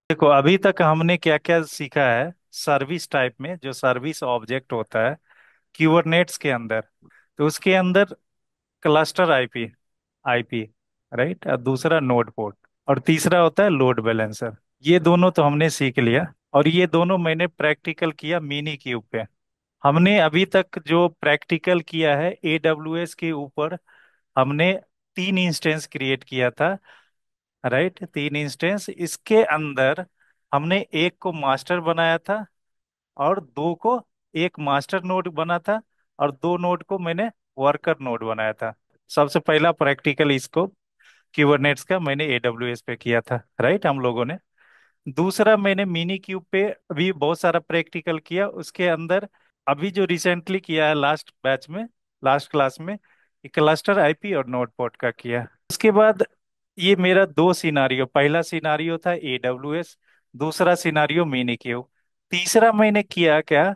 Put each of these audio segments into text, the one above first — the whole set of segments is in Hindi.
देखो, अभी तक हमने क्या क्या सीखा है। सर्विस टाइप में जो सर्विस ऑब्जेक्ट होता है क्यूबरनेट्स के अंदर, तो उसके अंदर क्लस्टर आईपी, आईपी, राइट, और दूसरा नोड पोर्ट, और तीसरा होता है लोड बैलेंसर। ये दोनों तो हमने सीख लिया, और ये दोनों मैंने प्रैक्टिकल किया मिनी क्यूब पे। हमने अभी तक जो प्रैक्टिकल किया है एडब्ल्यूएस के ऊपर, हमने 3 इंस्टेंस क्रिएट किया था, राइट। 3 इंस्टेंस, इसके अंदर हमने एक को मास्टर बनाया था, और दो को, एक मास्टर नोड बना था, और दो नोड को मैंने वर्कर नोड बनाया था। सबसे पहला प्रैक्टिकल इसको क्यूबरनेट्स का मैंने एडब्ल्यूएस पे किया था, राइट, हम लोगों ने। दूसरा मैंने मिनी क्यूब पे अभी बहुत सारा प्रैक्टिकल किया उसके अंदर। अभी जो रिसेंटली किया है लास्ट बैच में, लास्ट क्लास में, क्लस्टर आईपी और नोड पोर्ट का किया। उसके बाद ये मेरा दो सिनारियो, पहला सिनारियो था एडब्ल्यूएस, दूसरा सिनारियो मिनी क्यूब। तीसरा मैंने किया क्या,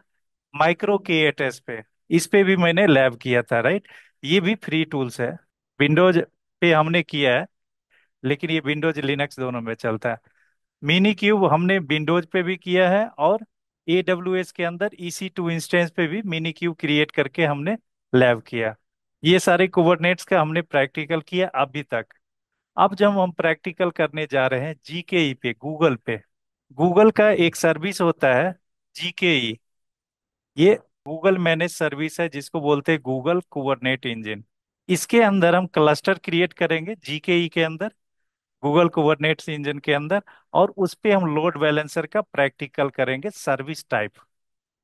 माइक्रो के एस पे, इस पे भी मैंने लैब किया था, राइट। ये भी फ्री टूल्स है, विंडोज पे हमने किया है, लेकिन ये विंडोज लिनक्स दोनों में चलता है। मिनी क्यूब हमने विंडोज पे भी किया है, और एडब्ल्यूएस के अंदर EC2 इंस्टेंस पे भी मिनी क्यूब क्रिएट करके हमने लैब किया। ये सारे कुबरनेट्स का हमने प्रैक्टिकल किया अभी तक। अब जब हम प्रैक्टिकल करने जा रहे हैं जीकेई पे, गूगल पे, गूगल का एक सर्विस होता है जीकेई। ये गूगल मैनेज सर्विस है जिसको बोलते हैं गूगल कुबरनेट इंजन। इसके अंदर हम क्लस्टर क्रिएट करेंगे जीकेई के अंदर, गूगल कुबरनेट्स इंजन के अंदर, और उस पे हम लोड बैलेंसर का प्रैक्टिकल करेंगे सर्विस टाइप,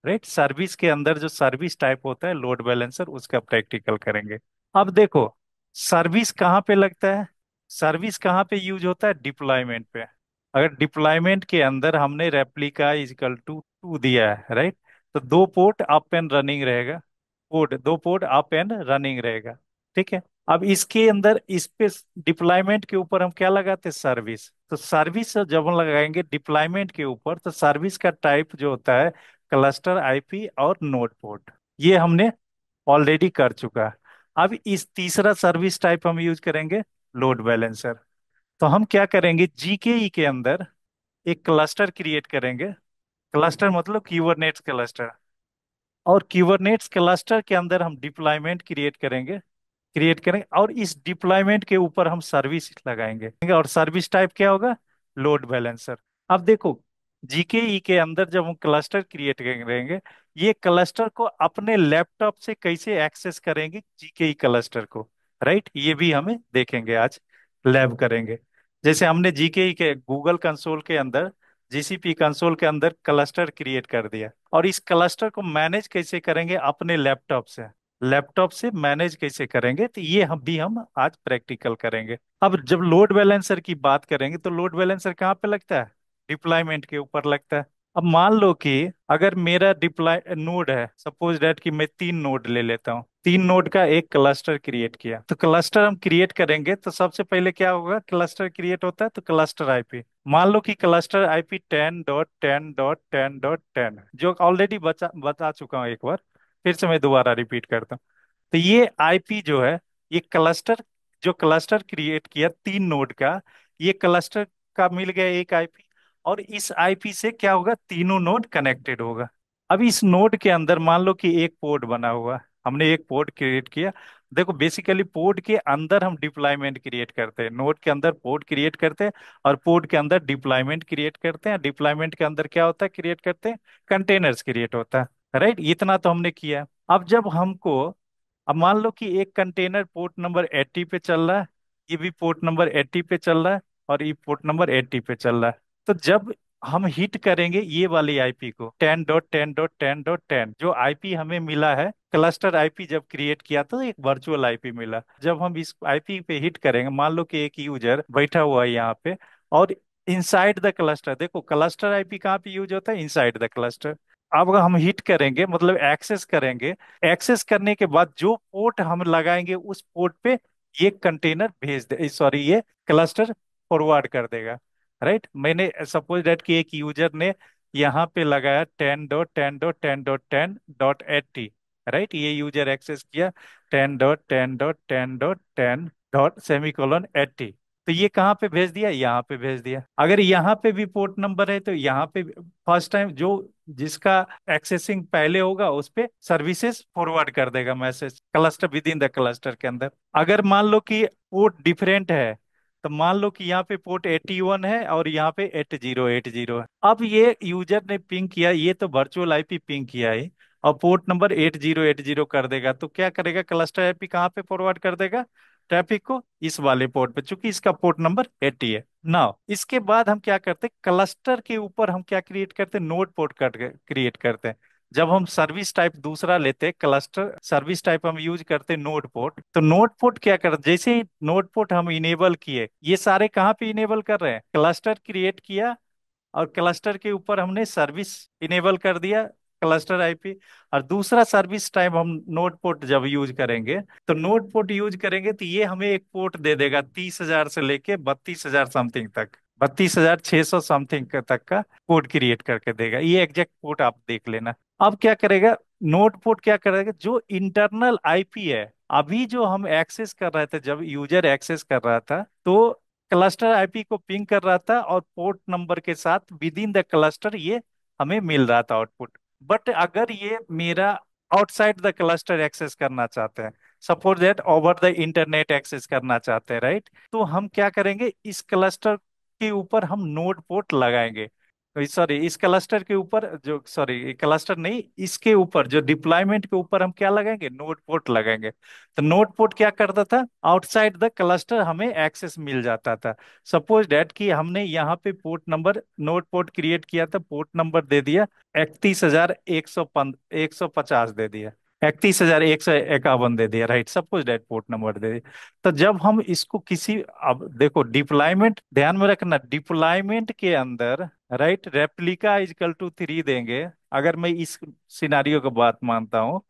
राइट। सर्विस के अंदर जो सर्विस टाइप होता है लोड बैलेंसर, उसका प्रैक्टिकल करेंगे। अब देखो, सर्विस कहाँ पे लगता है, सर्विस कहाँ पे यूज होता है, डिप्लॉयमेंट पे। अगर डिप्लॉयमेंट के अंदर हमने रेप्लिका इजकल टू 2 दिया है, राइट, तो दो पोर्ट अप एंड रनिंग रहेगा, पोर्ट, दो पोर्ट अप एंड रनिंग रहेगा, ठीक है। अब इसके अंदर इस पे डिप्लॉयमेंट के ऊपर हम क्या लगाते हैं, सर्विस। तो सर्विस जब हम लगाएंगे डिप्लॉयमेंट के ऊपर, तो सर्विस का टाइप जो होता है क्लस्टर आईपी और नोड पोर्ट, ये हमने ऑलरेडी कर चुका है। अब इस तीसरा सर्विस टाइप हम यूज करेंगे लोड बैलेंसर। तो हम क्या करेंगे, जीकेई के अंदर एक क्लस्टर क्रिएट करेंगे। क्लस्टर मतलब क्यूबरनेट्स क्लस्टर, और क्यूबरनेट्स क्लस्टर के अंदर हम डिप्लॉयमेंट क्रिएट करेंगे, और इस डिप्लॉयमेंट के ऊपर हम सर्विस लगाएंगे, और सर्विस टाइप क्या होगा, लोड बैलेंसर। अब देखो, जीकेई के अंदर जब हम क्लस्टर क्रिएट करेंगे, ये क्लस्टर को अपने लैपटॉप से कैसे एक्सेस करेंगे जीकेई क्लस्टर को, राइट, ये भी हमें देखेंगे आज, लैब करेंगे। जैसे हमने जीकेई के गूगल कंसोल के अंदर, जीसीपी कंसोल के अंदर क्लस्टर क्रिएट कर दिया, और इस क्लस्टर को मैनेज कैसे करेंगे अपने लैपटॉप से, लैपटॉप से मैनेज कैसे करेंगे, तो ये हम आज प्रैक्टिकल करेंगे। अब जब लोड बैलेंसर की बात करेंगे, तो लोड बैलेंसर कहाँ पे लगता है, डिप्लॉयमेंट के ऊपर लगता है। अब मान लो कि अगर मेरा डिप्लॉय नोड है, सपोज डेट कि मैं 3 नोड ले लेता हूँ, 3 नोड का एक क्लस्टर क्रिएट किया, तो क्लस्टर हम क्रिएट करेंगे तो सबसे पहले क्या होगा, क्लस्टर क्रिएट होता है तो क्लस्टर आईपी, मान लो कि क्लस्टर आईपी 10.10.10.10, जो ऑलरेडी बचा बता चुका हूँ एक बार, फिर से मैं दोबारा रिपीट करता हूँ। तो ये आईपी जो है, ये क्लस्टर, जो क्लस्टर क्रिएट किया 3 नोड का, ये क्लस्टर का मिल गया एक आईपी, और इस आईपी से क्या होगा, तीनों नोड कनेक्टेड होगा। अब इस नोड के अंदर मान लो कि एक पोर्ट बना हुआ, हमने एक पोर्ट क्रिएट किया। देखो, बेसिकली पोर्ट के अंदर हम डिप्लॉयमेंट क्रिएट करते हैं, नोड के अंदर पोर्ट क्रिएट करते हैं, और पोर्ट के अंदर डिप्लॉयमेंट क्रिएट करते हैं। डिप्लॉयमेंट के अंदर क्या होता है, क्रिएट करते हैं, कंटेनर्स क्रिएट होता है, राइट। इतना तो हमने किया। अब जब हमको, अब मान लो कि एक कंटेनर पोर्ट नंबर 80 पे चल रहा है, ये भी पोर्ट नंबर 80 पे चल रहा है, और ये पोर्ट नंबर 80 पे चल रहा है। तो जब हम हिट करेंगे ये वाली आईपी को, 10.10.10.10, जो आईपी हमें मिला है, क्लस्टर आईपी जब क्रिएट किया तो एक वर्चुअल आईपी मिला, जब हम इस आईपी पे हिट करेंगे, मान लो कि एक यूजर बैठा हुआ है यहाँ पे, और इनसाइड द क्लस्टर, देखो क्लस्टर आईपी कहाँ पे यूज होता है, इनसाइड द क्लस्टर। अब अगर हम हिट करेंगे मतलब एक्सेस करेंगे, एक्सेस करने के बाद जो पोर्ट हम लगाएंगे उस पोर्ट पे ये कंटेनर भेज दे, सॉरी, ये क्लस्टर फॉरवर्ड कर देगा, राइट। मैंने सपोज दैट कि एक यूजर ने यहाँ पे लगाया 10.10.10.10.80, राइट, ये यूजर एक्सेस किया 10.10.10.10 डॉट सेमी कोलन 80, तो ये कहाँ पे भेज दिया, यहाँ पे भेज दिया। अगर यहाँ पे भी पोर्ट नंबर है तो यहाँ पे फर्स्ट टाइम जो जिसका एक्सेसिंग पहले होगा उस पे सर्विसेज फॉरवर्ड कर देगा message, cluster with in the cluster के अंदर। अगर मान लो कि पोर्ट डिफरेंट है, तो मान लो कि यहाँ पे पोर्ट 81 है और यहाँ पे 8080 है। अब ये यूजर ने पिंग किया, ये तो वर्चुअल आईपी पिंग किया है, और पोर्ट नंबर 8080 कर देगा, तो क्या करेगा, क्लस्टर आईपी कहाँ पे फॉरवर्ड कर देगा ट्रैफिक को, इस वाले पोर्ट पे, चूंकि इसका पोर्ट नंबर 80 है। नाउ इसके बाद हम क्या करते हैं, क्लस्टर के ऊपर हम क्या क्रिएट करते हैं, नोड पोर्ट क्रिएट करते हैं। जब हम सर्विस टाइप दूसरा लेते हैं, क्लस्टर सर्विस टाइप हम यूज करते हैं नोड पोर्ट, तो नोड पोर्ट क्या करते, जैसे ही नोड पोर्ट हम इनेबल किए, ये सारे कहाँ पे इनेबल कर रहे हैं, क्लस्टर क्रिएट किया, और क्लस्टर के ऊपर हमने सर्विस इनेबल कर दिया, क्लस्टर आईपी। और दूसरा सर्विस टाइप हम नोड पोर्ट जब यूज करेंगे, तो नोड पोर्ट यूज करेंगे तो ये हमें एक पोर्ट दे देगा 30,000 से लेके 32,000 समथिंग तक, 32,600 समथिंग तक का पोर्ट क्रिएट करके देगा। ये एग्जैक्ट पोर्ट आप देख लेना। अब क्या करेगा, नोड पोर्ट क्या करेगा, जो इंटरनल आईपी है, अभी जो हम एक्सेस कर रहे थे, जब यूजर एक्सेस कर रहा था, तो क्लस्टर आईपी को पिंग कर रहा था, और पोर्ट नंबर के साथ विद इन द क्लस्टर ये हमें मिल रहा था आउटपुट। बट अगर ये मेरा आउटसाइड द क्लस्टर एक्सेस करना चाहते हैं, suppose that over the internet access करना चाहते हैं, राइट, तो हम क्या करेंगे, इस क्लस्टर के ऊपर हम नोड पोर्ट लगाएंगे। सॉरी, इस क्लस्टर के ऊपर जो, सॉरी क्लस्टर नहीं, इसके ऊपर जो डिप्लॉयमेंट के ऊपर हम क्या लगाएंगे, नोड पोर्ट लगाएंगे। तो नोड पोर्ट क्या करता था, आउटसाइड द क्लस्टर हमें एक्सेस मिल जाता था। सपोज डेट कि हमने यहाँ पे port number, node port create किया था, पोर्ट नंबर दे दिया 31,150 दे दिया, 31,151 दे दिया, right, suppose that port number दे दिया। तो जब हम इसको किसी, अब देखो डिप्लॉयमेंट ध्यान में रखना, डिप्लॉयमेंट के अंदर, राइट, रेप्लिका इजकल टू 3 देंगे, अगर मैं इस सिनारियो को बात मानता हूँ,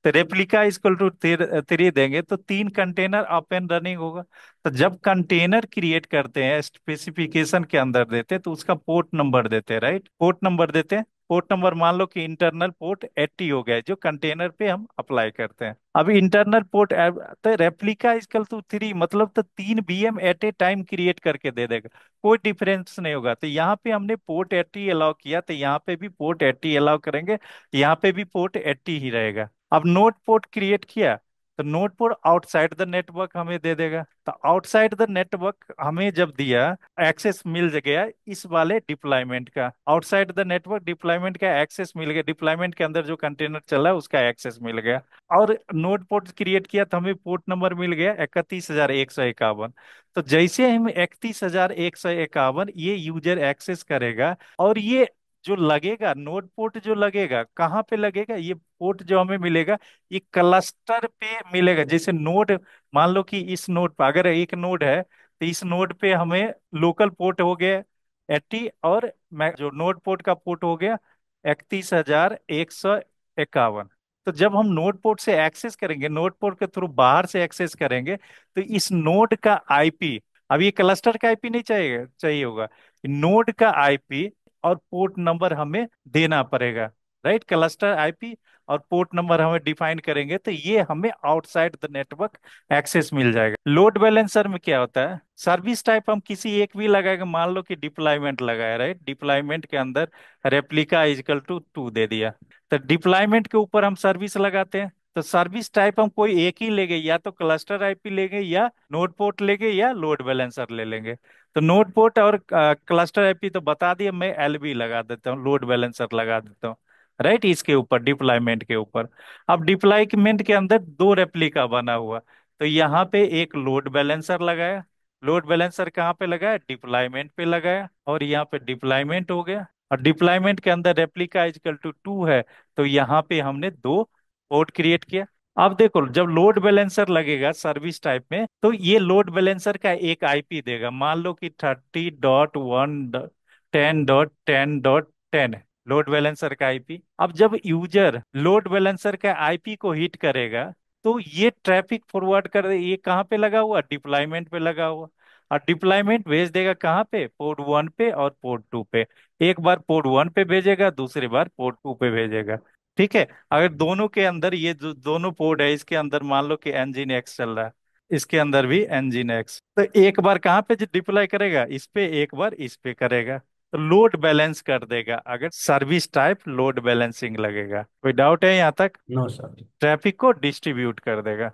तो रेप्लिका इजकल टू 3 देंगे तो 3 कंटेनर अप एंड रनिंग होगा। तो जब कंटेनर क्रिएट करते हैं, स्पेसिफिकेशन के अंदर देते हैं, तो उसका पोर्ट नंबर देते हैं, राइट, पोर्ट नंबर देते हैं। पोर्ट नंबर मान लो कि इंटरनल पोर्ट 80 हो गया है, जो कंटेनर पे हम अप्लाई करते हैं। अब इंटरनल पोर्ट, तो रेप्लिका इजकल टू 3 मतलब तो 3 VM at a time create करके दे देगा, कोई डिफरेंस नहीं होगा। तो यहाँ पे हमने पोर्ट 80 अलाउ किया, तो यहाँ पे भी पोर्ट 80 अलाउ करेंगे, यहाँ पे भी पोर्ट 80 ही रहेगा। अब नोड पोर्ट क्रिएट किया, तो node port outside the network हमें दे देगा। तो आउटसाइड द नेटवर्क हमें जब दिया, एक्सेस मिल गया इस वाले डिप्लॉयमेंट का, आउटसाइड द नेटवर्क डिप्लॉयमेंट का एक्सेस मिल गया, डिप्लॉयमेंट के अंदर जो कंटेनर चल रहा है उसका एक्सेस मिल गया। और नोड पोर्ट क्रिएट किया तो हमें पोर्ट नंबर मिल गया 31,151। तो जैसे हम 31,151 ये यूजर एक्सेस करेगा, और ये जो लगेगा नोड पोर्ट, जो लगेगा कहाँ पे लगेगा, ये पोर्ट जो हमें मिलेगा, ये क्लस्टर पे मिलेगा। जैसे नोड, मान लो कि इस नोड पर अगर एक नोड है, तो इस नोड पे हमें लोकल पोर्ट हो गया 80, और जो नोड पोर्ट का पोर्ट हो गया 31,151। तो जब हम नोड पोर्ट से एक्सेस करेंगे, नोड पोर्ट के थ्रू बाहर से एक्सेस करेंगे, तो इस नोड का आईपी, अब ये क्लस्टर का आईपी नहीं चाहिए चाहिए होगा, नोड का आईपी और पोर्ट नंबर हमें देना पड़ेगा, राइट, क्लस्टर आईपी और पोर्ट नंबर हमें डिफाइन करेंगे, तो ये हमें आउटसाइड द नेटवर्क एक्सेस मिल जाएगा। लोड बैलेंसर में क्या होता है, सर्विस टाइप हम किसी एक भी लगाएंगे, मान लो कि डिप्लॉयमेंट लगाया, राइट, डिप्लॉयमेंट के अंदर रेप्लिका इजकल टू 2 दे दिया, तो डिप्लॉयमेंट के ऊपर हम सर्विस लगाते हैं। तो सर्विस टाइप हम कोई एक ही लेंगे, या तो क्लस्टर आईपी लेंगे, या नोड पोर्ट लेंगे, या लोड बैलेंसर ले लेंगे। तो नोड पोर्ट और क्लस्टर आईपी तो बता दिया, मैं एलबी लगा देता हूँ, लोड बैलेंसर लगा देता हूँ, राइट, इसके ऊपर डिप्लॉयमेंट के ऊपर। अब डिप्लॉयमेंट के अंदर 2 रेप्लिका बना हुआ, तो यहाँ पे एक लोड बैलेंसर लगाया, लोड बैलेंसर कहाँ पे लगाया, डिप्लॉयमेंट पे लगाया, और यहाँ पे डिप्लॉयमेंट हो गया। और डिप्लॉयमेंट के अंदर रेप्लिका इजकल टू 2 है, तो यहाँ पे हमने 2 पोर्ट क्रिएट किया। अब देखो, जब लोड बैलेंसर लगेगा सर्विस टाइप में, तो ये लोड बैलेंसर का एक आईपी देगा, मान लो कि 30.1.10.10.10 है लोड बैलेंसर का आईपी। अब जब यूजर लोड बैलेंसर का आईपी को हिट करेगा, तो ये ट्रैफिक फॉरवर्ड कर, ये कहाँ पे लगा हुआ, डिप्लॉयमेंट पे लगा हुआ, और डिप्लॉयमेंट भेज देगा कहाँ पे, पोर्ट 1 पे और पोर्ट 2 पे। एक बार पोर्ट 1 पे भेजेगा, दूसरी बार पोर्ट 2 पे भेजेगा। ठीक है, अगर दोनों के अंदर ये जो दोनों पोर्ट है, इसके अंदर मान लो कि एनजीन एक्स चल रहा है, इसके अंदर भी एनजीन एक्स। तो एक बार कहाँ पे डिप्लॉय करेगा, इस पे, एक बार इस पे करेगा, तो लोड बैलेंस कर देगा। अगर सर्विस टाइप लोड बैलेंसिंग लगेगा, कोई डाउट है यहाँ तक? No sir. ट्रैफिक को डिस्ट्रीब्यूट कर देगा।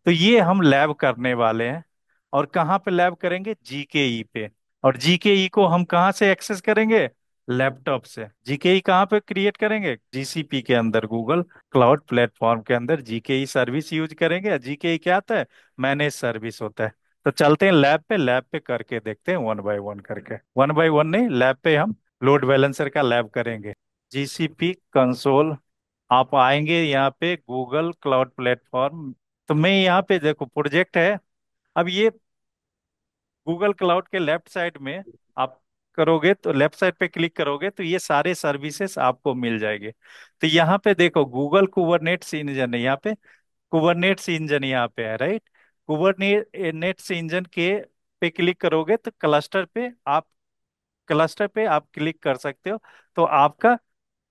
तो ये हम लैब करने वाले हैं। और कहाँ पे लैब करेंगे? जीकेई पे। और जीकेई को हम कहाँ से एक्सेस करेंगे? लैपटॉप से। जीकेई कहाँ पे क्रिएट करेंगे? जीसीपी के अंदर, गूगल क्लाउड प्लेटफॉर्म के अंदर जीकेई सर्विस यूज करेंगे। जीकेई क्या आता है? मैनेज सर्विस होता है। तो चलते हैं लैब पे, लैब पे करके देखते हैं वन बाय वन करके। वन बाय वन नहीं, लैब पे हम लोड बैलेंसर का लैब करेंगे। जीसीपी कंसोल, आप आएंगे यहाँ पे गूगल क्लाउड प्लेटफॉर्म। तो मैं यहाँ पे देखो प्रोजेक्ट है। अब ये गूगल क्लाउड के लेफ्ट साइड में आप करोगे, तो लेफ्ट साइड पे क्लिक करोगे तो ये सारे सर्विसेज आपको मिल जाएंगे। तो यहाँ पे देखो गूगल कुबरनेट्स इंजन है यहाँ पे। कुबरनेट्स इंजन यहाँ पे है, राइट। कुबरनेट्स इंजन के पे क्लिक करोगे तो क्लस्टर पे आप क्लिक कर सकते हो। तो आपका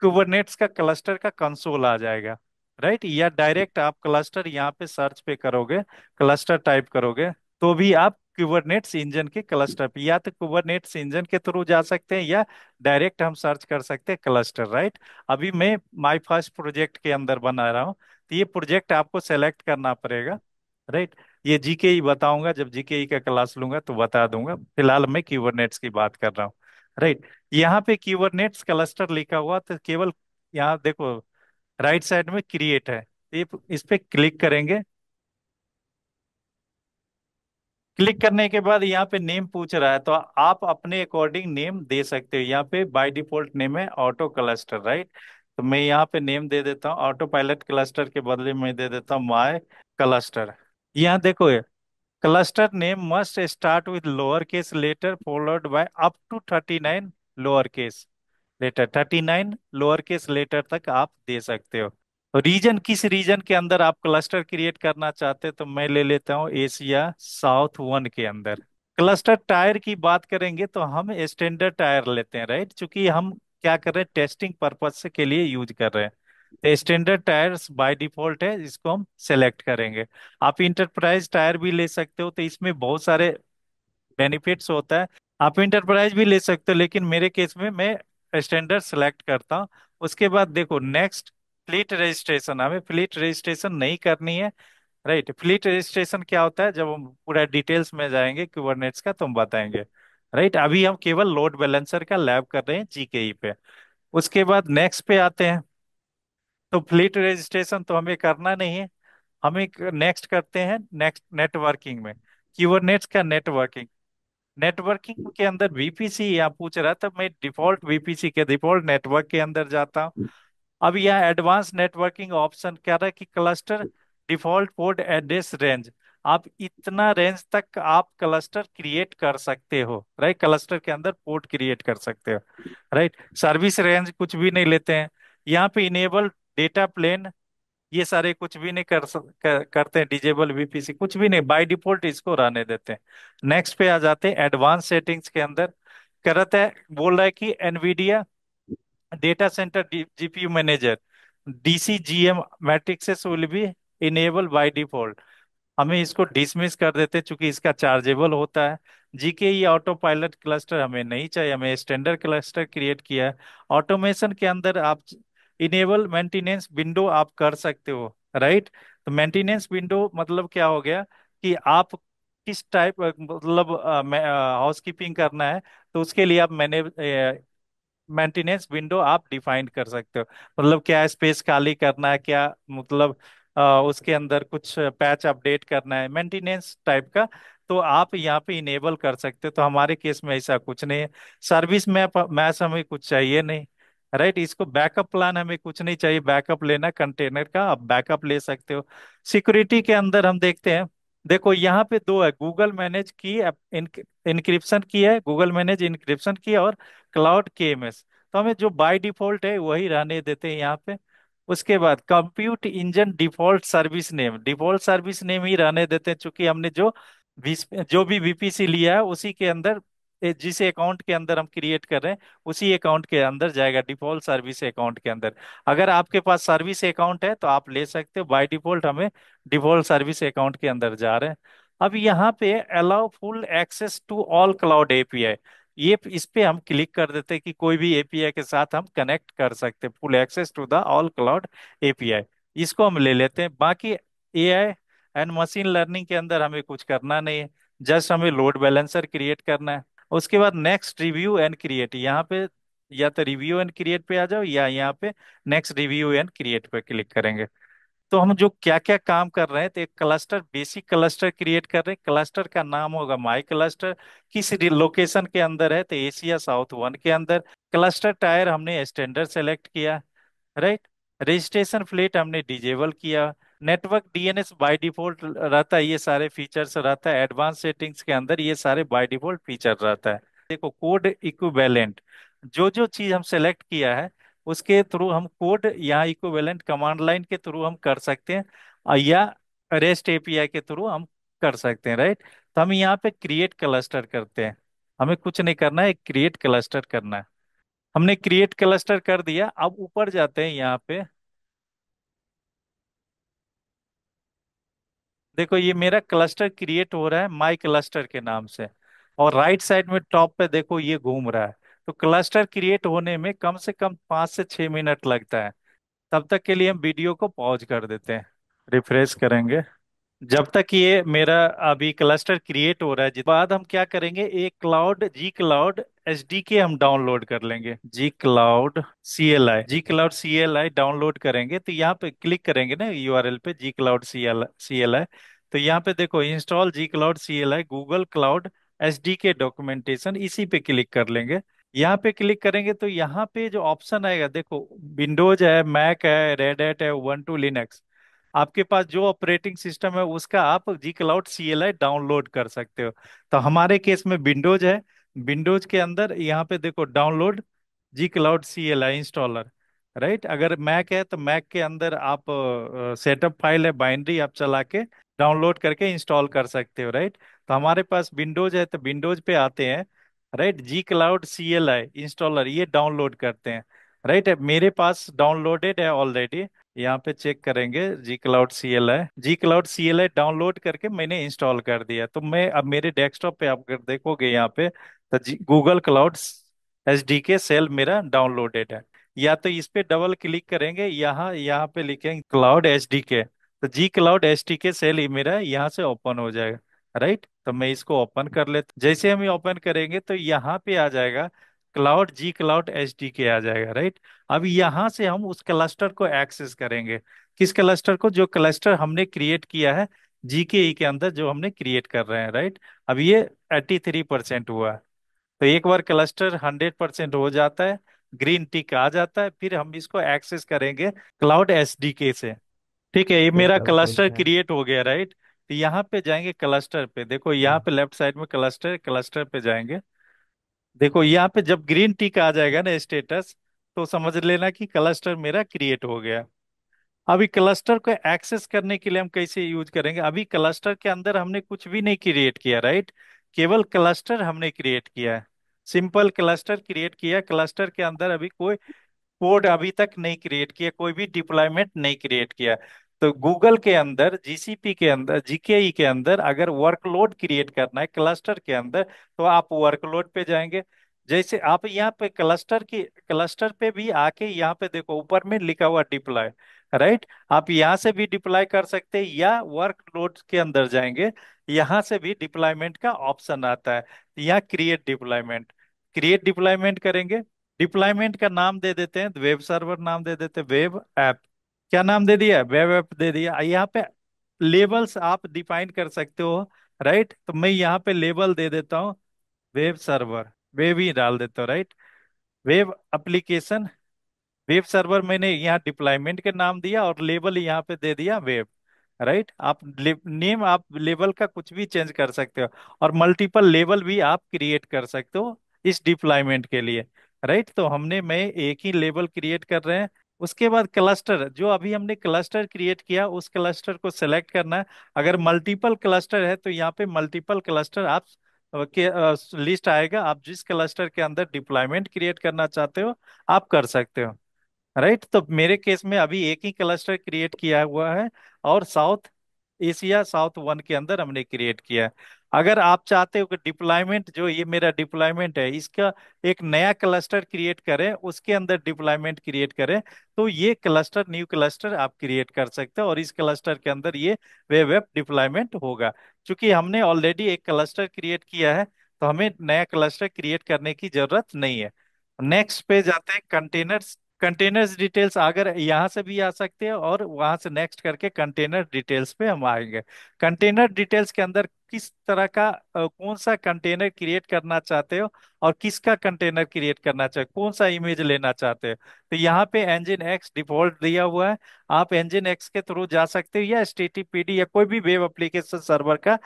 कुबरनेट्स का क्लस्टर का कंसोल आ जाएगा, राइट। या डायरेक्ट आप क्लस्टर यहाँ पे सर्च पे करोगे, क्लस्टर टाइप करोगे, तो भी आप कुबरनेट्स इंजन के क्लस्टर पे, या तो कुबरनेट्स इंजन के थ्रू जा सकते हैं, या डायरेक्ट हम सर्च कर सकते हैं क्लस्टर, राइट। अभी मैं माय फर्स्ट प्रोजेक्ट के अंदर बना रहा हूँ, तो ये प्रोजेक्ट आपको सेलेक्ट करना पड़ेगा, राइट। ये जीकेई बताऊंगा, जब जीकेई का क्लास लूंगा तो बता दूंगा, फिलहाल मैं कुबरनेट्स की बात कर रहा हूँ, राइट। यहाँ पे कुबरनेट्स क्लस्टर लिखा हुआ, तो केवल यहाँ देखो राइट साइड में क्रिएट है, ये इस पे क्लिक करेंगे। क्लिक करने के बाद यहाँ पे नेम पूछ रहा है, तो आप अपने अकॉर्डिंग नेम दे सकते हो। यहाँ पे बाय डिफॉल्ट नेम है ऑटो क्लस्टर, राइट। तो मैं यहाँ पे नेम दे देता हूँ ऑटो पायलट क्लस्टर के बदले में दे देता हूँ माय क्लस्टर। यहाँ देखो, cluster name must start with lower case letter followed by up to 39 lower case letter. 39 lower case letter तक आप दे सकते हो। तो रीजन, किस रीजन के अंदर आप क्लस्टर क्रिएट करना चाहते हैं, तो मैं ले लेता हूँ एशिया साउथ वन के अंदर। क्लस्टर टायर की बात करेंगे तो हम स्टैंडर्ड टायर लेते हैं, राइट, क्योंकि हम क्या कर रहे हैं, टेस्टिंग पर्पज से के लिए यूज कर रहे हैं। तो स्टैंडर्ड टायर्स बाय डिफॉल्ट है, इसको हम सेलेक्ट करेंगे। आप इंटरप्राइज टायर भी ले सकते हो, तो इसमें बहुत सारे बेनिफिट्स होता है। आप इंटरप्राइज भी ले सकते हो, लेकिन मेरे केस में मैं स्टैंडर्ड सेलेक्ट करता हूँ। उसके बाद देखो नेक्स्ट, फ्लीट रजिस्ट्रेशन, हमें फ्लीट रजिस्ट्रेशन नहीं करनी है, राइट। फ्लीट रजिस्ट्रेशन क्या होता है, जब हम पूरा डिटेल्स में जाएंगे कुबरनेट्स का तो हम बताएंगे, राइट। अभी हम केवल लोड बैलेंसर का लैब कर रहे हैं जीकेई पे। उसके बाद नेक्स्ट पे आते हैं। तो फ्लीट रजिस्ट्रेशन तो हमें करना नहीं है, हमें नेक्स्ट करते हैं, नेक्स्ट नेटवर्किंग में। कुबरनेट्स का नेटवर्किंग, नेटवर्किंग के अंदर वीपीसी यहाँ पूछ रहा था, मैं डिफॉल्ट वीपीसी के डिफॉल्ट नेटवर्क के अंदर जाता हूँ। अब यहाँ एडवांस नेटवर्किंग ऑप्शन कह रहा है कि cluster default port address range, आप इतना रेंज तक आप क्लस्टर क्रिएट कर सकते हो, राइट। क्लस्टर के अंदर पोर्ट क्रिएट कर सकते हो, राइट। सर्विस रेंज कुछ भी नहीं लेते हैं। यहाँ पे इनेबल डेटा प्लेन, ये सारे कुछ भी नहीं करते हैं। डिजेबल वीपीसी कुछ भी नहीं, बाय डिफॉल्ट इसको रहने देते हैं। नेक्स्ट पे आ जाते हैं एडवांस सेटिंग्स के अंदर। करता है, बोल रहा है कि Nvidia data center GPU manager DCGM matrices will be enable by default. हमें इसको डिसमिस कर देते हैं, चूंकि इसका चार्जेबल होता है। जीके ये ऑटो पायलट क्लस्टर हमें नहीं चाहिए, हमें स्टैंडर्ड क्लस्टर क्रिएट किया है। ऑटोमेशन के अंदर आप इनेबल मेंटेनेंस विंडो आप कर सकते हो, राइट। तो मेंटेनेंस विंडो मतलब क्या हो गया, कि आप किस टाइप मतलब हाउस कीपिंग करना है, तो उसके लिए आप मैंने मेंटेनेंस विंडो आप डिफाइन कर सकते हो। मतलब क्या स्पेस खाली करना है, क्या मतलब उसके अंदर कुछ पैच अपडेट करना है, मेंटेनेंस टाइप का, तो आप यहाँ पे इनेबल कर सकते हो। तो हमारे केस में ऐसा कुछ नहीं है। सर्विस मैप मैच हमें कुछ चाहिए नहीं, राइट। इसको बैकअप प्लान हमें कुछ नहीं चाहिए, बैकअप लेना कंटेनर का आप बैकअप ले सकते हो। सिक्योरिटी के अंदर हम देखते हैं, देखो यहाँ पे दो है, गूगल मैनेज की इंक्रिप्शन की है, गूगल मैनेज इंक्रिप्शन की है, और क्लाउड केएमएस। तो हमें जो बाय डिफॉल्ट है वही रहने देते हैं यहाँ पे। उसके बाद compute engine default service name ही रहने देते हैं, चूंकि हमने जो भी वीपीसी लिया है उसी के अंदर, जिस अकाउंट के अंदर हम क्रिएट कर रहे हैं उसी अकाउंट के अंदर जाएगा, डिफॉल्ट सर्विस अकाउंट के अंदर। अगर आपके पास सर्विस अकाउंट है तो आप ले सकते हो, बाय डिफॉल्ट हमें डिफॉल्ट सर्विस अकाउंट के अंदर जा रहे हैं। अब यहाँ पे allow full access to all cloud API, ये इस पे हम क्लिक कर देते हैं कि कोई भी एपीआई के साथ हम कनेक्ट कर सकते हैं, full access to the all cloud API, इसको हम ले लेते हैं। बाकी एआई एंड मशीन लर्निंग के अंदर हमें कुछ करना नहीं है, जस्ट हमें लोड बैलेंसर क्रिएट करना है। उसके बाद नेक्स्ट रिव्यू एंड क्रिएट, यहाँ पे या तो रिव्यू एंड क्रिएट पे आ जाओ, या यहाँ पे नेक्स्ट रिव्यू एंड क्रिएट पे क्लिक करेंगे। तो हम जो क्या क्या काम कर रहे हैं, तो एक क्लस्टर, बेसिक क्लस्टर क्रिएट कर रहे हैं। क्लस्टर का नाम होगा माई क्लस्टर। किस लोकेशन के अंदर है, तो एशिया साउथ 1 के अंदर। क्लस्टर टायर हमने स्टैंडर्ड सेलेक्ट किया, राइट। रजिस्ट्रेशन फ्लीट हमने डिजेबल किया। नेटवर्क डीएनएस बाय डिफॉल्ट रहता है, ये सारे फीचर्स रहता है। एडवांस सेटिंग्स के अंदर ये सारे बाय डिफॉल्ट फीचर रहता है। देखो कोड इक्विवेलेंट, जो जो चीज हम सेलेक्ट किया है उसके थ्रू हम कोड यहाँ इक्विवेलेंट कमांड लाइन के थ्रू हम कर सकते हैं, या रेस्ट एपीआई के थ्रू हम कर सकते हैं, राइट। तो हम यहाँ पे क्रिएट क्लस्टर करते हैं, हमें कुछ नहीं करना है, क्रिएट क्लस्टर करना है। हमने क्रिएट क्लस्टर कर दिया, अब ऊपर जाते हैं यहाँ पे। देखो ये मेरा क्लस्टर क्रिएट हो रहा है माई क्लस्टर के नाम से, और राइट साइड में टॉप पे देखो ये घूम रहा है। तो क्लस्टर क्रिएट होने में कम से कम 5 से 6 मिनट लगता है। तब तक के लिए हम वीडियो को पॉज कर देते हैं, रिफ्रेश करेंगे। जब तक ये मेरा अभी क्लस्टर क्रिएट हो रहा है, जिस बाद हम क्या करेंगे, एक क्लाउड जी क्लाउड एसडीके हम डाउनलोड कर लेंगे। G cloud C L I download करेंगे, तो यहाँ पे क्लिक करेंगे ना यूआरएल पे, जी क्लाउड सी एल आई। तो यहाँ पे देखो install G cloud C L I Google cloud SDK documentation, इसी पे क्लिक कर लेंगे। यहाँ पे क्लिक करेंगे तो यहाँ पे जो ऑप्शन आएगा, देखो विंडोज है, मैक है, रेड हैट है, उबंटू लिनक्स, आपके पास जो ऑपरेटिंग सिस्टम है उसका आप G cloud C L I download कर सकते हो। तो हमारे केस में विंडोज है, विंडोज के अंदर यहाँ पे देखो download G cloud C L I installer, right. अगर मैक है तो मैक के अंदर आप सेटअप फाइल है बाइनरी, आप चला के डाउनलोड करके इंस्टॉल कर सकते हो, राइट। तो हमारे पास विंडोज है तो विंडोज पे आते हैं, right. G cloud C L I installer ये डाउनलोड करते हैं, राइट। मेरे पास डाउनलोडेड है ऑलरेडी, यहाँ पे चेक करेंगे G cloud C L I download करके मैंने इंस्टॉल कर दिया। तो मैं अब मेरे डेस्कटॉप पे आप अगर देखोगे यहाँ पे, तो गूगल क्लाउड एच डी के सेल मेरा डाउनलोडेड है। या तो इस पे डबल क्लिक करेंगे, यहाँ यहाँ पे लिखेंगे क्लाउड एच डी के, तो जी क्लाउड एच डी के सेल ही मेरा यहाँ से ओपन हो जाएगा, राइट। तो मैं इसको ओपन कर लेता, जैसे हम ये ओपन करेंगे तो यहाँ पे आ जाएगा cloud G cloud H D के आ जाएगा, राइट। अब यहाँ से हम उस क्लस्टर को एक्सेस करेंगे, किस क्लस्टर को, जो क्लस्टर हमने क्रिएट किया है जीकेई के अंदर, जो हमने क्रिएट कर रहे हैं, राइट। अब ये 83% हुआ है। तो एक बार क्लस्टर 100% हो जाता है, ग्रीन टिक आ जाता है, फिर हम इसको एक्सेस करेंगे क्लाउड एसडीके से। ठीक है, ये मेरा चलो क्लस्टर बढ़िया। क्रिएट हो गया, राइट। तो यहाँ पे जाएंगे क्लस्टर पे, देखो यहाँ हाँ। पे लेफ्ट साइड में क्लस्टर, क्लस्टर पे जाएंगे। देखो यहाँ पे जब ग्रीन टिक आ जाएगा ना स्टेटस, तो समझ लेना कि क्लस्टर मेरा क्रिएट हो गया। अभी क्लस्टर को एक्सेस करने के लिए हम कैसे यूज करेंगे, अभी क्लस्टर के अंदर हमने कुछ भी नहीं क्रिएट किया, राइट। केवल क्लस्टर हमने क्रिएट किया है, सिंपल क्लस्टर क्रिएट किया। क्लस्टर के अंदर अभी कोई कोड अभी तक नहीं क्रिएट किया, कोई भी डिप्लॉयमेंट नहीं क्रिएट किया। तो गूगल के अंदर, जीसीपी के अंदर, जीकेई के अंदर अगर वर्कलोड क्रिएट करना है क्लस्टर के अंदर, तो आप वर्कलोड पे जाएंगे। जैसे आप यहाँ पे क्लस्टर पे भी आके यहाँ पे देखो ऊपर में लिखा हुआ डिप्लॉय, राइट। आप यहाँ से भी डिप्लॉय कर सकते हैं, या वर्कलोड के अंदर जाएंगे, यहाँ से भी डिप्लॉयमेंट का ऑप्शन आता है। यहाँ क्रिएट डिप्लॉयमेंट करेंगे। डिप्लॉयमेंट का नाम दे देते हैं वेब सर्वर, नाम दे देते हैं वेब ऐप। क्या नाम दे दिया, वेब ऐप दे दिया। यहाँ पे लेबल्स आप डिफाइन कर सकते हो, राइट। तो मैं यहाँ पे लेबल दे देता हूँ वेब सर्वर, वेब ही डाल देता हूँ, right. Web application, web server मैंने यहाँ डिप्लॉयमेंट के नाम दिया, और लेबल यहाँ पे दे दिया वेब, राइट। आप नेम, आप लेवल का कुछ भी चेंज कर सकते हो, और मल्टीपल लेवल भी आप क्रिएट कर सकते हो इस डिप्लॉयमेंट के लिए, राइट। तो मैं एक ही लेवल क्रिएट कर रहे हैं। उसके बाद क्लस्टर, जो अभी हमने क्लस्टर क्रिएट किया उस क्लस्टर को सेलेक्ट करना है। अगर मल्टीपल क्लस्टर है तो यहाँ पे मल्टीपल क्लस्टर आप के लिस्ट आएगा, आप जिस क्लस्टर के अंदर डिप्लॉयमेंट क्रिएट करना चाहते हो आप कर सकते हो, राइट। तो मेरे केस में अभी एक ही क्लस्टर क्रिएट किया हुआ है, और साउथ एशिया साउथ वन के अंदर हमने क्रिएट किया है। अगर आप चाहते हो कि डिप्लॉयमेंट, जो ये मेरा डिप्लॉयमेंट है, इसका एक नया क्लस्टर क्रिएट करें, उसके अंदर डिप्लॉयमेंट क्रिएट करें, तो ये क्लस्टर, न्यू क्लस्टर आप क्रिएट कर सकते हो, और इस क्लस्टर के अंदर ये वेब डिप्लॉयमेंट होगा। क्योंकि हमने ऑलरेडी एक क्लस्टर क्रिएट किया है, तो हमें नया क्लस्टर क्रिएट करने की जरूरत नहीं है। नेक्स्ट पे जाते हैं, कंटेनर्स। कंटेनर्स डिटेल्स अगर यहाँ से भी आ सकते हैं, और वहां से नेक्स्ट करके कंटेनर डिटेल्स पे हम आएंगे। कंटेनर डिटेल्स के अंदर किस तरह का कौन सा कंटेनर क्रिएट करना चाहते हो, और किसका कंटेनर क्रिएट करना चाहते हो, कौन सा इमेज लेना चाहते हो, तो यहाँ पे इंजन एक्स डिफॉल्ट दिया हुआ है। आप इंजन एक्स के थ्रू जा सकते हो, या एचटीटीपीडी या कोई भी वेब एप्लीकेशन सर्वर का,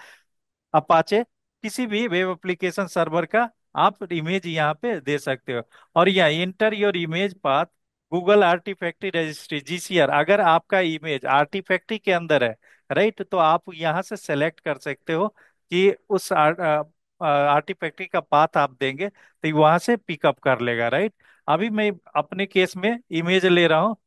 अपाचे, किसी भी वेब एप्लीकेशन सर्वर का आप इमेज यहाँ पे दे सकते हो। और यहाँ enter your image path Google artifact registry GCR, अगर आपका इमेज आर्टिफैक्टी के अंदर है, राइट, तो आप यहाँ से सेलेक्ट कर सकते हो कि उस आर्टिफैक्टी का पाथ आप देंगे तो वहां से पिकअप कर लेगा, राइट। अभी मैं अपने केस में इमेज ले रहा हूँ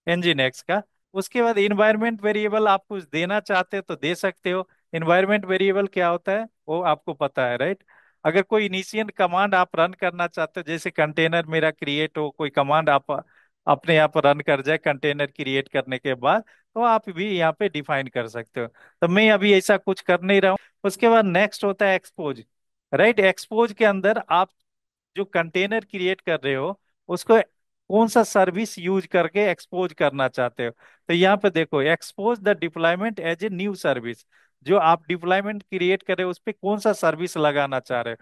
nginx का। उसके बाद इन्वायरमेंट वेरिएबल आप कुछ देना चाहते हो तो दे सकते हो। इन्वायरमेंट वेरिएबल क्या होता है वो आपको पता है, राइट। अगर कोई इनिशियल कमांड आप रन करना चाहते हो, जैसे कंटेनर मेरा क्रिएट हो, कोई कमांड आप अपने आप रन कर जाए कंटेनर क्रिएट करने के बाद, तो आप भी यहाँ पे डिफाइन कर सकते हो। तो मैं अभी ऐसा कुछ कर नहीं रहा हूँ। उसके बाद नेक्स्ट होता है एक्सपोज, राइट। एक्सपोज के अंदर आप जो कंटेनर क्रिएट कर रहे हो, उसको कौन सा सर्विस यूज करके एक्सपोज करना चाहते हो, तो यहाँ पे देखो, expose the deployment as a new service. जो आप डिप्लॉयमेंट क्रिएट कर रहे हो उस पे कौन सा सर्विस लगाना चाह रहे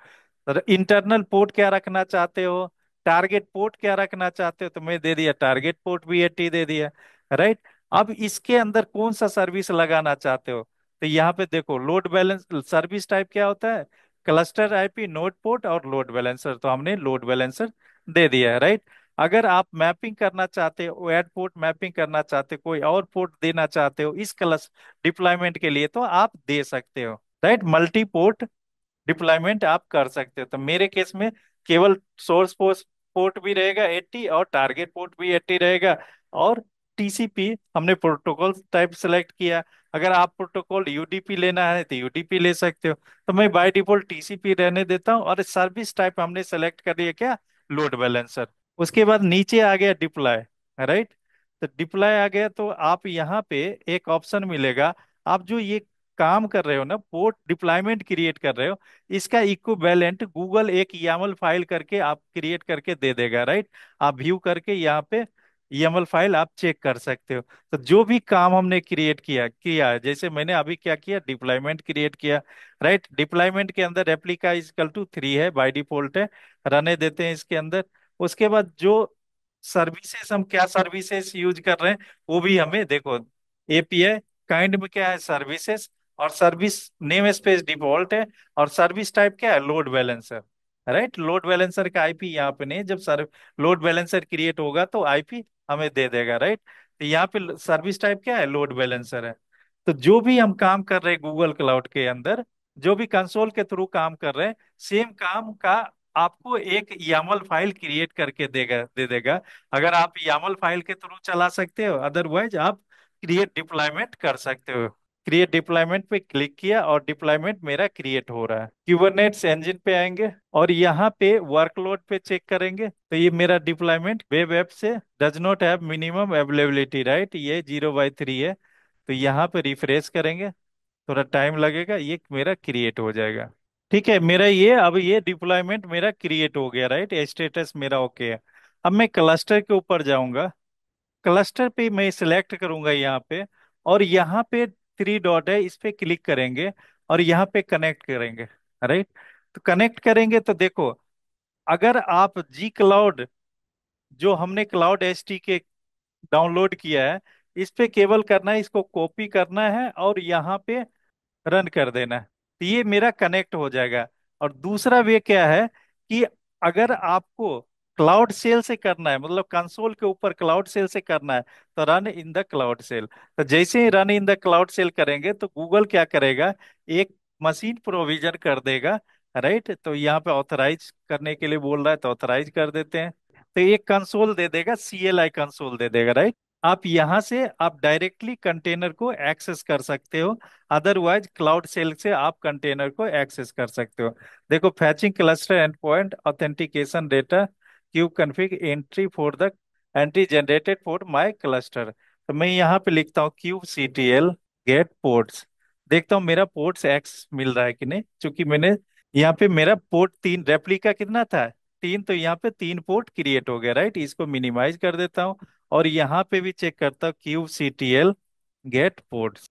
हो, इंटरनल पोर्ट क्या रखना चाहते हो, टारगेट पोर्ट क्या रखना चाहते हो, तो मैं दे दिया टारगेट पोर्ट भी 80 दे दिया, राइट। अब इसके अंदर कौन सा सर्विस लगाना चाहते हो, तो यहाँ पे देखो, लोड बैलेंस सर्विस टाइप क्या होता है, क्लस्टर आईपी, नोड पोर्ट और लोड बैलेंसर, तो हमने लोड बैलेंसर दे दिया है, राइट। अगर आप मैपिंग करना चाहते हो, एड पोर्ट मैपिंग करना चाहते हो, कोई और पोर्ट देना चाहते हो इस क्लस डिप्लॉयमेंट के लिए, तो आप दे सकते हो, राइट। मल्टी पोर्ट डिप्लॉयमेंट आप कर सकते हो। तो मेरे केस में केवल सोर्स पोर्ट पोर्ट भी रहेगा 80, और टारगेट पोर्ट भी 80 रहेगा, और टीसीपी हमने प्रोटोकॉल टाइप सेलेक्ट किया। अगर आप प्रोटोकॉल यूडीपी लेना है तो यूडीपी ले सकते हो, तो मैं बाय डिफॉल्ट टीसीपी रहने देता हूँ। और सर्विस टाइप हमने सेलेक्ट कर लिया क्या, लोड बैलेंसर। उसके बाद नीचे आ गया डिप्लॉय, राइट। तो डिप्लॉय आ गया, तो आप यहाँ पे एक ऑप्शन मिलेगा। आप जो ये काम कर रहे हो ना, पोर्ट डिप्लॉयमेंट क्रिएट कर रहे हो, इसका इक्विवेलेंट गूगल एक YAML फाइल करके आप क्रिएट करके दे देगा, राइट। आप व्यू करके यहाँ पे YAML फाइल आप चेक कर सकते हो। तो जो भी काम हमने क्रिएट किया किया है, जैसे मैंने अभी क्या किया, डिप्लॉयमेंट क्रिएट किया, राइट। डिप्लॉयमेंट के अंदर रेप्लिका इजकल टू 3 है, बाय डिफॉल्ट है, रहने देते हैं इसके अंदर। उसके बाद जो सर्विसेज, हम क्या सर्विसेज यूज कर रहे हैं वो भी हमें देखो, एपीआई काइंड में क्या है, सर्विसेज, और सर्विस नेम स्पेस डिफॉल्ट है, और सर्विस टाइप क्या है, load balancer, right. Load balancer का आईपी यहाँ पे नहीं, जब लोड बैलेंसर क्रिएट होगा तो आईपी हमें दे देगा, राइट। तो यहाँ पे सर्विस टाइप क्या है, लोड बैलेंसर है। तो जो भी हम काम कर रहे हैं गूगल क्लाउड के अंदर, जो भी कंसोल के थ्रू काम कर रहे हैं, सेम काम का आपको एक YAML फाइल क्रिएट करके दे देगा। अगर आप YAML फाइल के थ्रू चला सकते हो, अदरवाइज आप क्रिएट डिप्लॉयमेंट कर सकते हो। क्रिएट डिप्लॉयमेंट पे क्लिक किया और डिप्लॉयमेंट मेरा क्रिएट हो रहा है। क्यूबरनेट्स इंजन पे आएंगे, और यहाँ पे वर्कलोड पे चेक करेंगे, तो ये मेरा डिप्लॉयमेंट वेब ऐप से does not have minimum availability, right, ये 0/3 है। तो यहाँ पे रिफ्रेश करेंगे, थोड़ा टाइम लगेगा, ये मेरा क्रिएट हो जाएगा। ठीक है, मेरा ये अब ये डिप्लॉयमेंट मेरा क्रिएट हो गया, राइट, स्टेटस मेरा ओके है। अब मैं क्लस्टर के ऊपर जाऊंगा, क्लस्टर पे मैं सिलेक्ट करूंगा यहाँ पे, और यहाँ पे 3 डॉट है, इस पे क्लिक करेंगे, और यहाँ पे कनेक्ट करेंगे, राइट। तो कनेक्ट करेंगे तो देखो, अगर आप जी क्लाउड, जो हमने क्लाउड एसडीके डाउनलोड किया है, इस पे केवल करना है, इसको कॉपी करना है और यहाँ पे रन कर देना है, तो ये मेरा कनेक्ट हो जाएगा। और दूसरा वे क्या है कि अगर आपको क्लाउड सेल से करना है, मतलब कंसोल के ऊपर क्लाउड सेल से करना है, तो run in the cloud shell. तो जैसे ही run in the cloud shell करेंगे तो गूगल क्या करेगा, एक मशीन प्रोविजन कर देगा, राइट। तो यहाँ पे ऑथराइज करने के लिए बोल रहा है, तो ऑथराइज कर देते हैं। तो एक कंसोल दे देगा, CLI कंसोल दे देगा, राइट। आप यहां से आप डायरेक्टली कंटेनर को एक्सेस कर सकते हो। अदरवाइज क्लाउड सेल से आप कंटेनर को एक्सेस कर सकते हो। देखो, फैचिंग cluster and point authentication data cube config entry for the entry generated for my cluster. तो मैं यहाँ पे लिखता हूँ क्यूब सीटीएल गेट पोर्ट्स। देखता हूँ मेरा पोर्ट्स एक्स मिल रहा है कि नहीं, क्योंकि मैंने यहाँ पे मेरा पोर्ट तीन, रेप्लिका कितना था, तीन, तो यहाँ पे तीन पोर्ट क्रिएट हो गया, राइट। इसको मिनिमाइज कर देता हूँ और यहाँ पे भी चेक करता हूँ kube CTL get ports,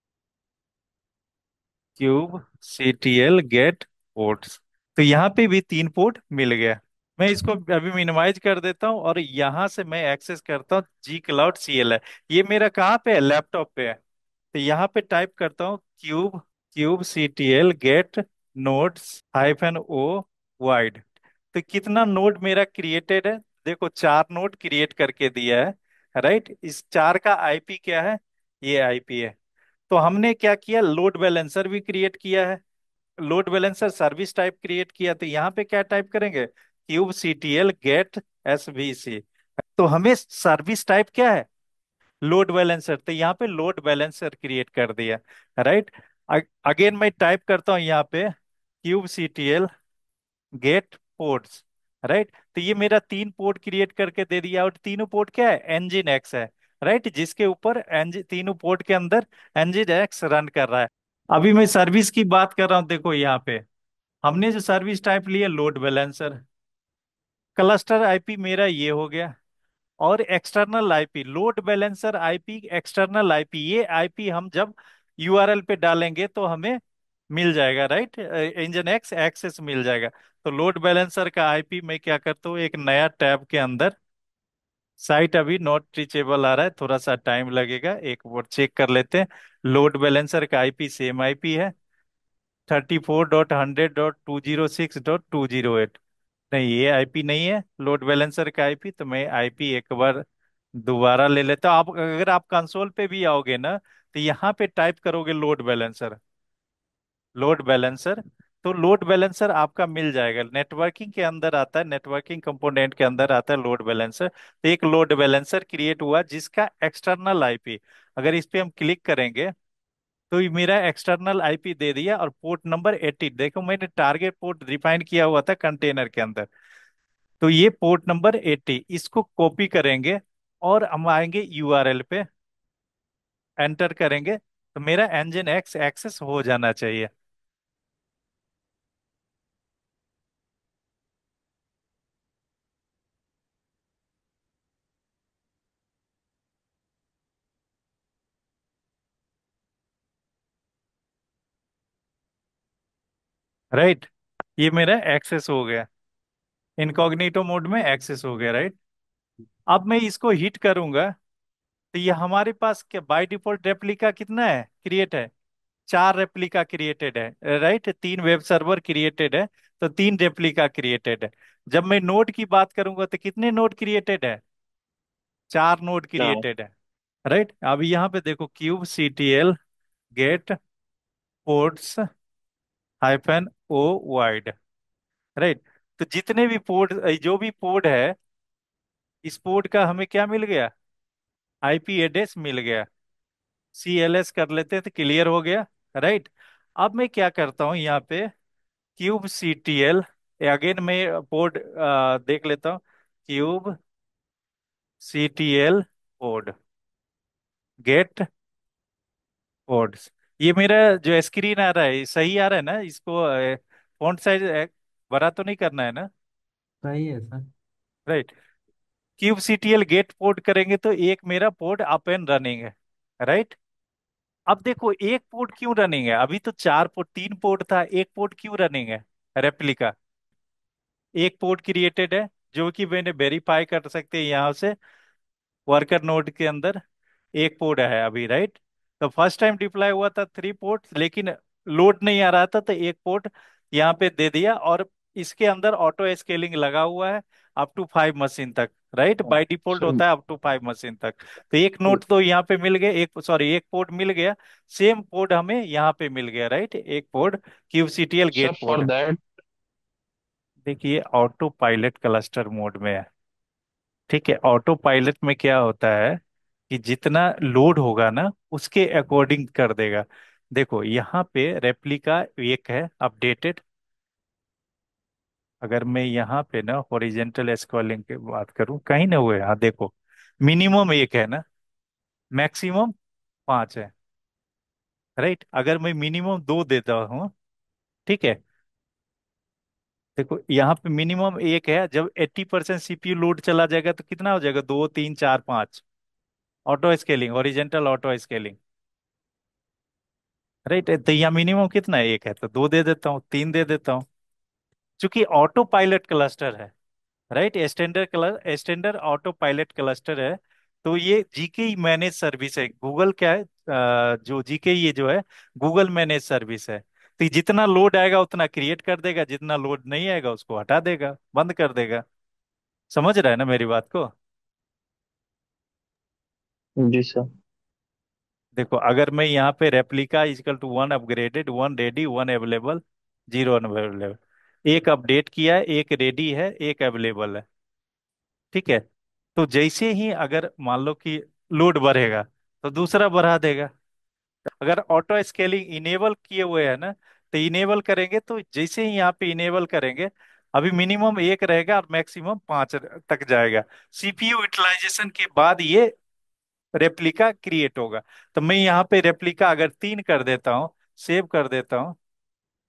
kube CTL get ports. तो यहाँ पे भी तीन पोर्ट मिल गया। मैं इसको अभी मिनिमाइज कर देता हूँ और यहाँ से मैं एक्सेस करता हूँ जी क्लाउड सीएल है। ये मेरा कहाँ पे है, लैपटॉप पे है। तो यहाँ पे टाइप करता हूँ kube, kube CTL get nodes hyphen O wide. तो कितना नोड मेरा क्रिएटेड है, देखो चार नोड क्रिएट करके दिया है, राइट। इस चार का आईपी क्या है, ये आईपी है। तो हमने क्या किया, लोड बैलेंसर भी क्रिएट किया है, load balancer service type create किया। तो यहाँ पे क्या टाइप करेंगे, क्यूब सीटीएल गेट एसवीसी। तो हमें सर्विस टाइप क्या है, लोड बैलेंसर। तो यहाँ पे लोड बैलेंसर क्रिएट कर दिया, राइट। अगेन मैं टाइप करता हूँ यहाँ पे kube CTL get ports, right. तो ये मेरा तीन पोर्ट क्रिएट करके दे दिया, और तीनों पोर्ट क्या है, इंजन एक्स है, राइट, जिसके ऊपर इंजन, तीनों पोर्ट के अंदर इंजन एक्स रन कर रहा है। अभी मैं सर्विस की बात कर रहा हूँ, देखो यहाँ पे हमने जो सर्विस टाइप लिया लोड बैलेंसर, क्लस्टर आईपी मेरा ये हो गया, और external IP load balancer IP, external IP, ये आईपी हम जब यूआरएल पे डालेंगे तो हमें मिल जाएगा, राइट, इंजन एक्स एक्सेस मिल जाएगा। तो लोड बैलेंसर का आईपी मैं क्या करता हूँ, एक नया टैब के अंदर, साइट अभी नॉट रीचेबल आ रहा है, थोड़ा सा टाइम लगेगा, एक बार चेक कर लेते हैं। लोड बैलेंसर का आईपी सेम आईपी है, 34.100.206.208। नहीं, ये आईपी नहीं है लोड बैलेंसर का आईपी। तो मैं आईपी एक बार दोबारा ले लेता हूँ। आप अगर आप कंसोल पे भी आओगे ना, तो यहाँ पे टाइप करोगे लोड बैलेंसर, लोड बैलेंसर, तो लोड बैलेंसर आपका मिल जाएगा, नेटवर्किंग के अंदर आता है, नेटवर्किंग कंपोनेंट के अंदर आता है लोड बैलेंसर। तो एक लोड बैलेंसर क्रिएट हुआ जिसका एक्सटर्नल आईपी, अगर इस पे हम क्लिक करेंगे तो ये मेरा एक्सटर्नल आईपी दे दिया, और पोर्ट नंबर 80, देखो मैंने टारगेट पोर्ट डिफाइन किया हुआ था कंटेनर के अंदर। तो ये पोर्ट नंबर 80, इसको कॉपी करेंगे और हम आएंगे यूआरएल पे, एंटर करेंगे, तो मेरा इंजन एक्स एक्सेस हो जाना चाहिए। राइट, ये मेरा एक्सेस हो गया, इनकॉग्निटो मोड में एक्सेस हो गया, राइट। अब मैं इसको हिट करूंगा, तो ये हमारे पास क्या बाय डिफॉल्ट रेप्लिका कितना है, क्रिएट है, चार रेप्लिका क्रिएटेड है, राइट, तीन वेब सर्वर क्रिएटेड है, तो तीन रेप्लिका क्रिएटेड है। जब मैं नोड की बात करूंगा तो कितने नोड क्रिएटेड है, चार नोड हाँ। क्रिएटेड है, राइट। अब यहाँ पे देखो kube CTL get pods hyphen O wide, right. तो जितने भी पोर्ट, जो भी पोर्ट है, इस पोर्ट का हमें क्या मिल गया, आईपी एड्रेस मिल गया। सीएलएस कर लेते हैं तो क्लियर हो गया, राइट। अब मैं क्या करता हूँ यहाँ पे क्यूब सीटीएल, अगेन मैं पोर्ट देख लेता हूँ, kube CTL port get ports. ये मेरा जो स्क्रीन आ रहा है सही आ रहा है ना, इसको फॉन्ट साइज बड़ा तो नहीं करना है ना, सही है sir. Right. Kube CTL get port करेंगे तो एक मेरा पोर्ट अप एंड रनिंग है, राइट। अब देखो एक पोर्ट क्यों रनिंग है, अभी तो चार पोर्ट, तीन पोर्ट था, एक पोर्ट क्यों रनिंग है, रेप्लिका, एक पोर्ट क्रिएटेड है, जो कि मैंने वेरीफाई कर सकते हैं यहाँ से, वर्कर नोड के अंदर एक पोर्ट है अभी, राइट। तो फर्स्ट टाइम डिप्लॉय हुआ था थ्री पोर्ट, लेकिन लोड नहीं आ रहा था, तो एक पोर्ट यहाँ पे दे दिया, और इसके अंदर ऑटो स्केलिंग लगा हुआ है अप टू 5 मशीन तक, राइट, बाय डिफॉल्ट सर होता है अप टू 5 मशीन तक। तो एक नोट तो यहाँ पे मिल गया, एक सॉरी एक पोर्ट मिल गया, सेम पोर्ट हमें यहाँ पे मिल गया, राइट, एक पोर्ट क्यूबसीटीएल सर गेट फॉर पोर्ट। दैट। देखिए ऑटो पायलट क्लस्टर मोड में है, ठीक है। ऑटो पायलट में क्या होता है कि जितना लोड होगा ना उसके अकॉर्डिंग कर देगा। देखो यहाँ पे रेप्लिका एक है अपडेटेड। अगर मैं यहाँ पे ना हॉरिजेंटल स्क्रॉलिंग की बात करूँ, कहीं ना हुए, हाँ देखो, मिनिमम एक है ना, मैक्सिमम पांच है। राइट, अगर मैं मिनिमम दो देता हूँ, ठीक है, देखो यहाँ पे मिनिमम एक है, जब 80% सीपीयू लोड चला जाएगा तो कितना हो जाएगा, दो तीन चार पाँच, auto scaling, horizontal auto scaling. Right, तो यहाँ मिनिमम कितना है, एक है, तो दो दे देता हूँ, तीन दे देता हूँ, क्योंकि ऑटो पायलट क्लस्टर है। Right, standard auto pilot cluster है। तो ये जीके मैनेज सर्विस है, गूगल क्या है, जो जीके ये जो है गूगल मैनेज सर्विस है। तो ये जितना लोड आएगा उतना क्रिएट कर देगा, जितना लोड नहीं आएगा उसको हटा देगा, बंद कर देगा। समझ रहा है ना मेरी बात को? जी सर। देखो अगर मैं यहाँ पे रेप्लिका इजकल to one upgraded, one ready, one available, zero unavailable, एक अपडेट किया है, एक रेडी है, एक अवेलेबल है, ठीक है। तो जैसे ही अगर मान लो कि लोड बढ़ेगा तो दूसरा बढ़ा देगा। अगर ऑटो स्केलिंग इनेबल किए हुए है ना, तो इनेबल करेंगे तो जैसे ही यहाँ पे इनेबल करेंगे, अभी मिनिमम एक रहेगा और मैक्सिमम पांच तक जाएगा। सीपीयू यूटिलाइजेशन के बाद ये रेप्लिका क्रिएट होगा। तो मैं यहाँ पे रेप्लिका अगर तीन कर देता हूँ, सेव कर देता हूँ,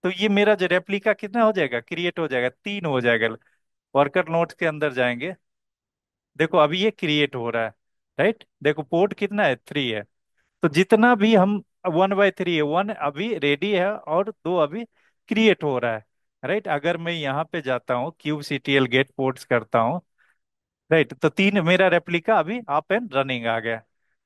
तो ये मेरा जो रेप्लिका कितना हो जाएगा, क्रिएट हो जाएगा, तीन हो जाएगा। वर्कर नोट्स के अंदर जाएंगे, देखो अभी ये क्रिएट हो रहा है। राइट, देखो पोर्ट कितना है, थ्री है। तो जितना भी हम, वन बाय थ्री है, वन अभी रेडी है और दो अभी क्रिएट हो रहा है। राइट, अगर मैं यहाँ पे जाता हूँ kube C T L get ports करता हूँ, राइट, तो तीन मेरा रेप्लिका अभी अप एंड रनिंग आ गया।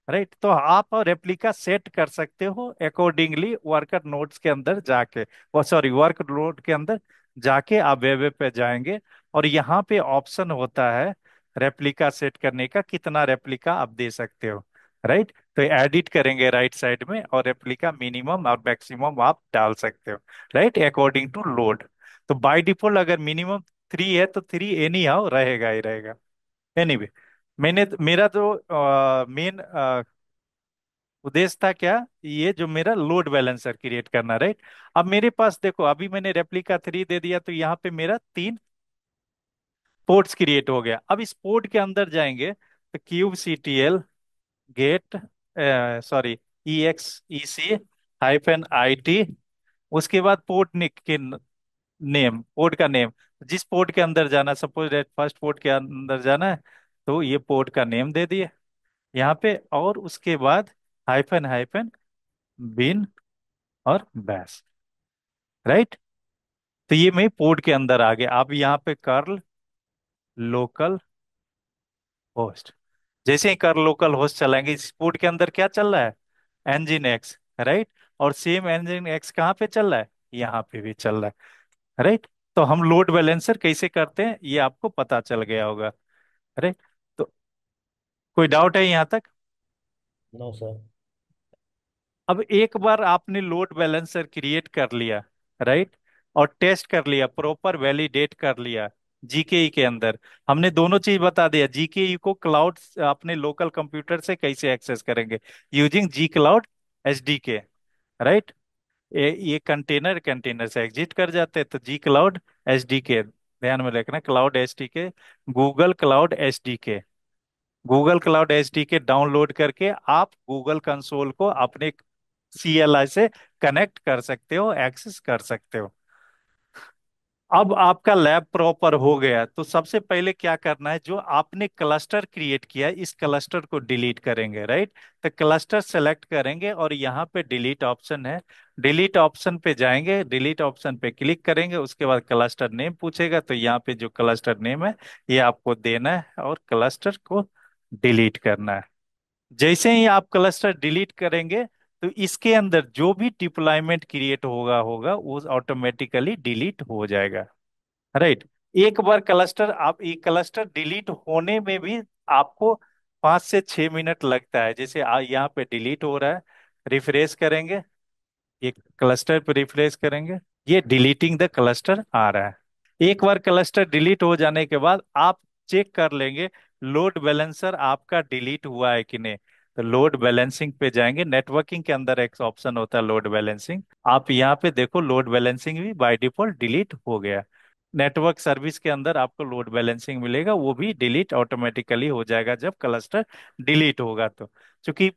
राइट, तो आप रेप्लिका सेट कर सकते हो अकॉर्डिंगली वर्कर नोड्स के अंदर जाके, वो सॉरी वर्क नोड के अंदर जाके आप वेब पे जाएंगे, और यहाँ पे ऑप्शन होता है रेप्लिका सेट करने का, कितना रेप्लिका आप दे सकते हो। राइट, तो एडिट करेंगे राइट साइड में, और रेप्लिका मिनिमम और मैक्सिमम आप डाल सकते हो, राइट, अकॉर्डिंग टू लोड। तो बाय डिफॉल्ट अगर मिनिमम थ्री है तो थ्री एनी हाउ रहेगा ही रहेगा। एनीवे, मैंने मेरा तो मेन उद्देश्य था क्या, ये जो मेरा लोड बैलेंसर क्रिएट करना, राइट। अब मेरे पास देखो, अभी मैंने रेप्लिका थ्री दे दिया तो यहाँ पे मेरा तीन पोर्ट्स क्रिएट हो गया। अब इस पोर्ट के अंदर जाएंगे तो kube C T L get, sorry, E X E C hyphen I T, उसके बाद पोर्ट निक के नेम, पोर्ट का नेम, जिस पोर्ट के अंदर जाना, सपोज फर्स्ट पोर्ट के अंदर जाना है, तो ये पोर्ट का नेम दे दिए यहाँ पे, और उसके बाद हाइफन हाइफन बिन और बैश। राइट, तो ये मैं पोर्ट के अंदर आ गया। अब यहाँ पे कर्ल लोकल होस्ट, जैसे ही कर्ल लोकल होस्ट चलाएंगे, इस पोर्ट के अंदर क्या चल रहा है, एनजिन एक्स। राइट, और सेम एनजिन एक्स कहाँ पे चल रहा है, यहाँ पे भी चल रहा है। राइट, तो हम लोड बैलेंसर कैसे करते हैं ये आपको पता चल गया होगा। राइट, तो कोई डाउट है यहाँ तक? No sir. अब एक बार आपने लोड बैलेंसर क्रिएट कर लिया, राइट, और टेस्ट कर लिया, प्रॉपर वैलिडेट कर लिया जीकेई के अंदर, हमने दोनों चीज बता दिया। जीकेई को क्लाउड अपने लोकल कंप्यूटर से कैसे एक्सेस करेंगे, using G cloud SDK. Right, ये कंटेनर कंटेनर से एग्जिट कर जाते हैं, तो जी क्लाउड एसडीके, ध्यान में रखना, cloud SDK, Google cloud SDK, Google cloud SDK download करके आप गूगल कंसोल को अपने सीएलआई से कनेक्ट कर सकते हो, एक्सेस कर सकते हो। अब आपका लैब प्रॉपर हो गया, तो सबसे पहले क्या करना है, जो आपने क्लस्टर क्रिएट किया है इस क्लस्टर को डिलीट करेंगे। राइट, तो क्लस्टर सेलेक्ट करेंगे और यहाँ पे डिलीट ऑप्शन है, डिलीट ऑप्शन पे जाएंगे, डिलीट ऑप्शन पे क्लिक करेंगे, उसके बाद क्लस्टर नेम पूछेगा, तो यहाँ पे जो क्लस्टर नेम है ये आपको देना है और क्लस्टर को डिलीट करना है। जैसे ही आप क्लस्टर डिलीट करेंगे तो इसके अंदर जो भी डिप्लॉयमेंट क्रिएट होगा होगा वो ऑटोमेटिकली डिलीट हो जाएगा। राइट, एक बार क्लस्टर, आप ये क्लस्टर डिलीट होने में भी आपको 5 से 6 मिनट लगता है। जैसे यहाँ पे डिलीट हो रहा है, रिफ्रेश करेंगे, ये क्लस्टर पे रिफ्रेश करेंगे, ये डिलीटिंग द क्लस्टर आ रहा है। एक बार क्लस्टर डिलीट हो जाने के बाद आप चेक कर लेंगे लोड बैलेंसर आपका डिलीट हुआ है कि नहीं। तो लोड बैलेंसिंग पे जाएंगे। नेटवर्किंग के अंदर एक ऑप्शन होता है लोड बैलेंसिंग, आप यहाँ पे देखो लोड बैलेंसिंग भी बाय डिफॉल्ट डिलीट हो गया। नेटवर्क सर्विस के अंदर आपको लोड बैलेंसिंग मिलेगा, वो भी डिलीट ऑटोमेटिकली हो जाएगा जब क्लस्टर डिलीट होगा। तो चूंकि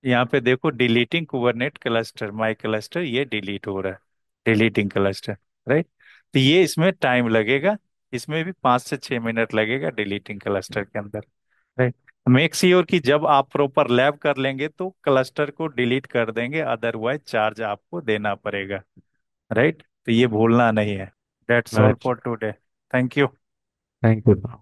यहाँ पे देखो डिलीटिंग कुबरनेट क्लस्टर माई क्लस्टर, ये डिलीट हो रहा है, डिलीटिंग क्लस्टर, राइट। तो ये इसमें टाइम लगेगा, इसमें भी 5 से 6 मिनट लगेगा डिलीटिंग क्लस्टर के अंदर, राइट। मेक श्योर कि जब आप प्रॉपर लैब कर लेंगे तो क्लस्टर को डिलीट कर देंगे, अदरवाइज चार्ज आपको देना पड़ेगा, राइट। तो ये भूलना नहीं है। दैट्स ऑल अच्छा। For today. Thank you. Thank you.